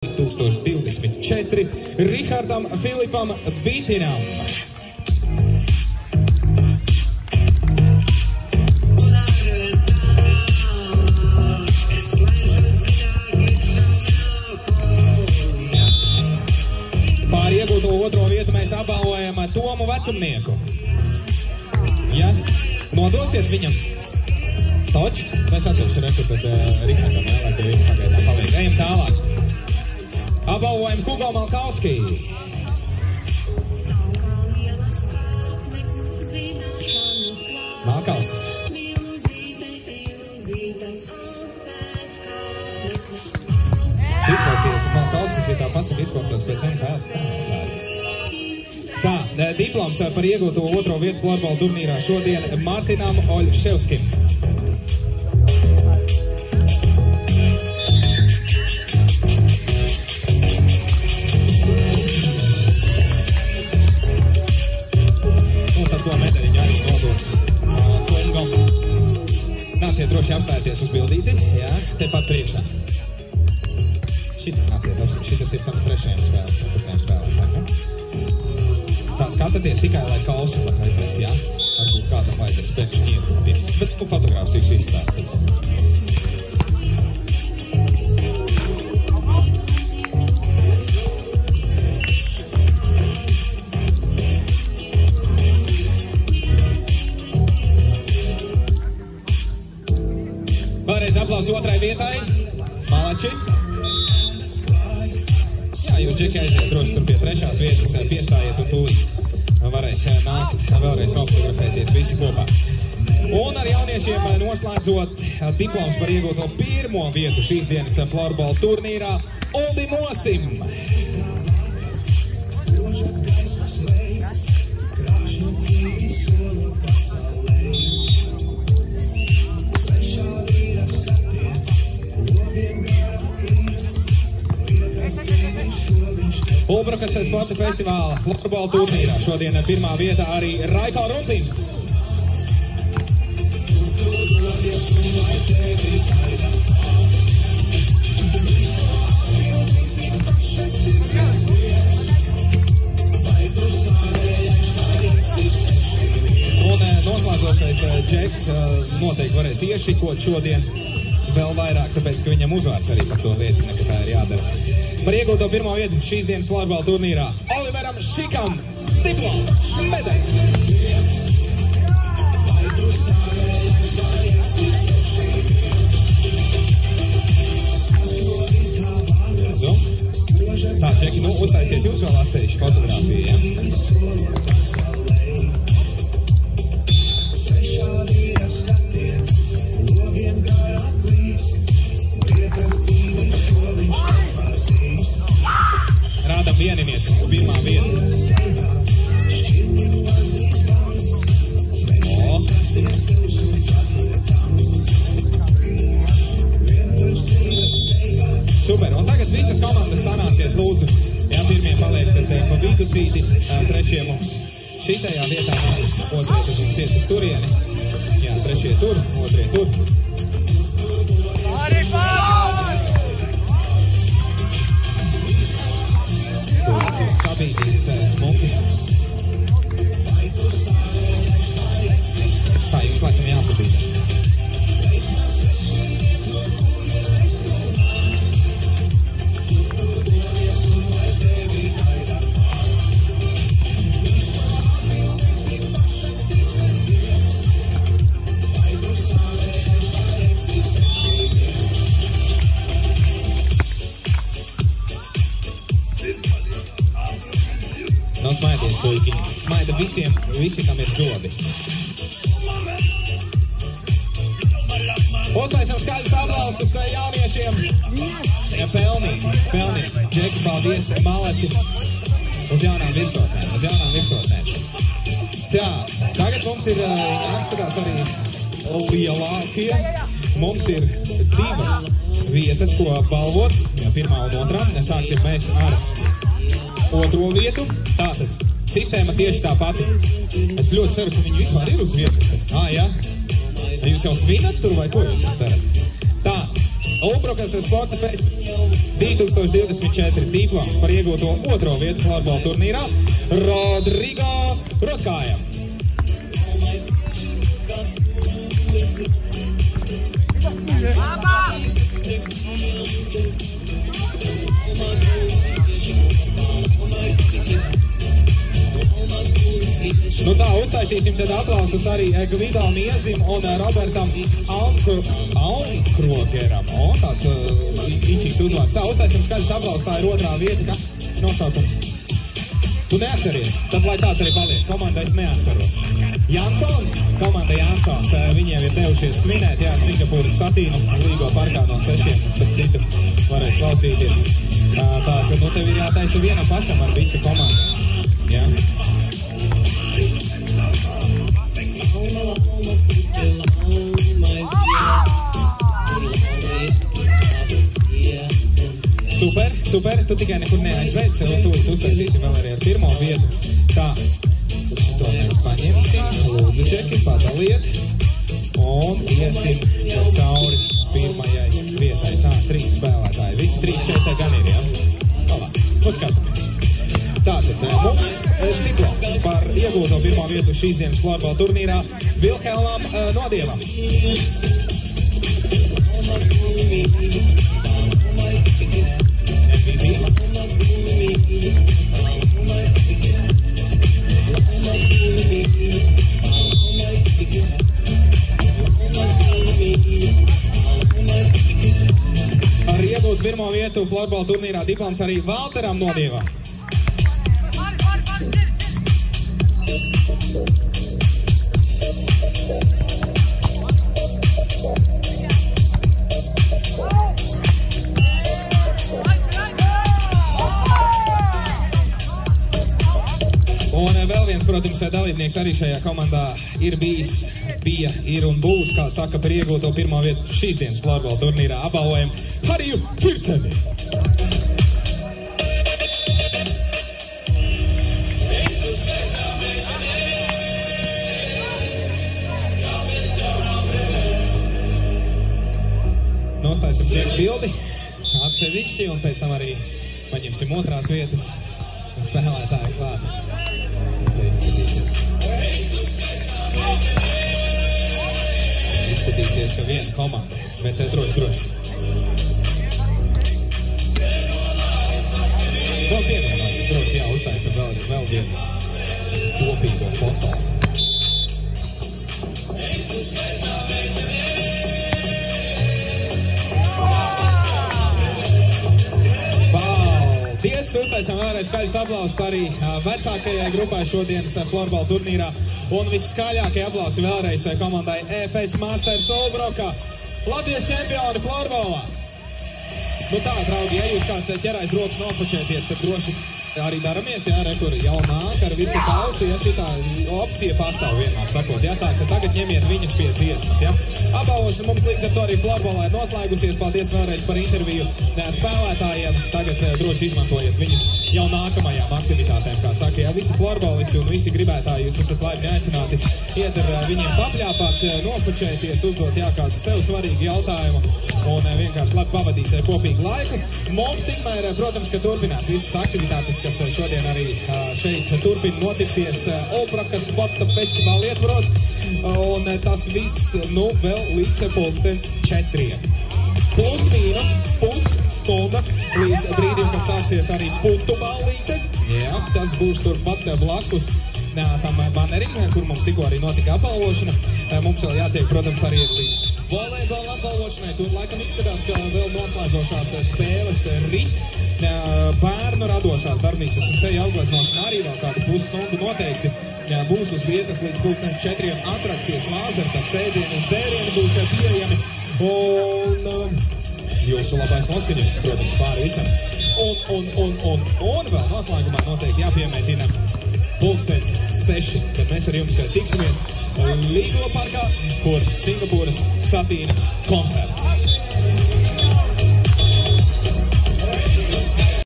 2024 Rihardam Filipam Bitinam. Par iegūto otro vietu mēs apbalvojam Tomu Vecumnieku. Ja nodosiet viņam toč, mēs atdošu reku, tad Rihardam, lai tev viss sagaidām paliek. Ejam tālāk. Apbalvojam Hugo Malkauski. Malkauskas. Izklausījās, un Malkauskas, ja tā pasaka izklausās pēc NKS. Tā, diploms par iegūto otro vietu florbola turnīrā šodien Martinam Oļševskim. Un tad to medaļiņu arī nodos kungam. Nāciet droši apstāties uz bildīti, jā, tepat priekšā. Šitas ir tam trešajam spēlētājam. Tā skatāties tikai, lai kausu var redzēt, jā? Varbūt kādam vajadzēs pēkšņi iekūties. Bet fotogrāfs visu izstāstīs. Vēlreiz aplausu otrai vietai. Malači. Jūs, Džeki, aiziet droši tur pie trešās vietas, piestājiet un tūlīt varēs nākt vēlreiz nofotografēties visi kopā. Un ar jauniešiem noslēdzot diploms par iegūto pirmo vietu šīs dienas florbola turnīrā Uldi Mosim. Ulbrukas sporta festivāla florbola turnīrā šodien pirmā vieta arī Raiko Runtins. Un noslēdzošais Džeks noteikti varēs iešikot šodien vēl vairāk, tāpēc, ka viņam uzvārds arī par to liecina, ka tā ir jādara. Par iegūto pirmo vietu šīs dienas florbola turnīrā Oliveram Šikam diploms medaļas. Tā, Džeki, nu uztaisiet jūs vēl atsevišķu fotogrāfiju, ja? Rādam vieninieci uz pirmā vieta. Super, un tagad visas komandas sanāciet lūdzu. Jā, pirmie paliek pa vidusīti, trešie mums šitajā vietā, otrie tad mums iet uz turieni. Jā, trešie tur, otrie tur. Sabīdīs smuki. Tā, jums laikam jāpabīd. Nav smaidiet, puikiņi. Smaida visiem, visi, kam ir zobi. Uztaisam skaļus aplausus jauniešiem. Pelnīgi. Džeki, paldies, Malači. Uz jaunām virsotnēm. Tā, tagad mums ir jāskatās arī lielākie. Mums ir divas vietas, ko balvot. Pirmā un otrā. Sāksim mēs ar otro vietu. Tātad, sistēma tieši tā pati. Es ļoti ceru, ka viņi vispār ir uz vietas. Jā. Jūs jau svinat tur vai ko jūs darat? Tā, Ulbrukas Sporta Fest 2024 diploms par iegūto 2. vietu florbola turnīrā Rodrigo Rotkāja. Nu tā, uztaisīsim tad aplausus arī Gvido Miezim un Robertam Aunkrogeram. O, tāds īčīgs uzvārds. Tā, uztaisim skaļas aplausus, tā ir 2. vieta, kā nosaukums. Tu neatceries, tad lai tāds arī paliek. Komanda es neatceros. Jansons, komanda Jansons, viņiem ir devušies svinēt, jā, Singapūras Satīnu līgo parkā no 6, starp citu, varēs klausīties. Tā, ka, nu, tev ir jātaisa vienam pašam ar visu komandu, jā. Super, super, tu tikai nekur neaizveic, tu uztaisīsi vēl arī ar 1. vietu. Tā, to mēs paņemsim, lūdzu, Džeki, padaliet, un iesim cauri 1. vietai. Tā, 3 spēlētāji, visi 3 šeit gan ir, jā? Labā, uzskatāmies. Tātad mums diploms par iegūto 1. vietu šīs dienas florbola turnīrā Vilhelmam Nodievam. Ar iegūt 1. vietu florbola turnīrā diploms arī Valteram Nodievam. Un vēl viens, protams, dalībnieks arī šajā komandā ir bijis, bija, ir un būs, kā saka, par iegūto 1. vietu šīs dienas florbola turnīrā. Apbalvojam Hariju Pirceni. Nostāsim Džeku bildi atsevišķi un pēc tam arī paņemsim 2. vietas spēlētāju klāt. Izskatīsies, ka viena komanda, bet droši. Vēl pievienot, droši, jā, uztaisam vēl vienu kopīgo foto. Paldies, uztaisam vēlreiz skaļus aplausus arī vecākajai grupai šodienas florbola turnīrā. Un visskaļākie aplausi vēlreiz komandai EFS Masters Ulbruka, Latvijas čempioni florbolā. Nu tā, draugi, ja jūs kāds ķerais rokas nofočēties, tad droši arī daramies, jā, kur jau nāk ar visu kausu, ja šitā opcija pastāv vienmēr sakot, jā, tā, ka tagad ņemiet viņus pie dziesmas, jā. Apbalvošana mums līdz ar to arī florbolā ir noslēgusies, paldies vēlreiz par interviju spēlētājiem, tagad droši izmantojiet viņus jau nākamajām aktivitātēm, kā saka, jā, visi florbolisti un visi gribētāji, jūs esat laipni aicināti iet ar viņiem papļāpāt, nofočēties, uzdot, jā, kādu sev svarīgu jautājumu un vienkārši labi pavadīt kopīgu laiku. Mums tikmēr, protams, ka turpinās visas aktivitātes, kas šodien arī šeit turpina notikties Ulbrukas Sporta festivāla ietvaros, un tas viss, nu, vēl līdz 4:00. Plus mīnus pusstunda līdz brīdim, kad sāksies arī putu ballīte. Jā, tas būs turpat blakus tam banerim, kur mums tikko arī notika apbalvošana. Mums vēl jātiek, protams, arī līdz volejbola apbalvošanai. Tur laikam izskatās, ka vēl noslēdzošās spēles rit bērnu radošās darbnīcas un seju augleznošana arī vēl kādu pusstundu noteikti būs uz vietas līdz 4:00 atrakcijas lāzertaks, ēdieni un dzērieni būs pieejami. Un jūsu labais noskaņojums, protams, pāri visam. Un vēl noslēgumā noteikti jāpiemētina 6:00, kad mēs ar jums tiksimies Līgo parkā, kur Singapūras Satīna koncerts.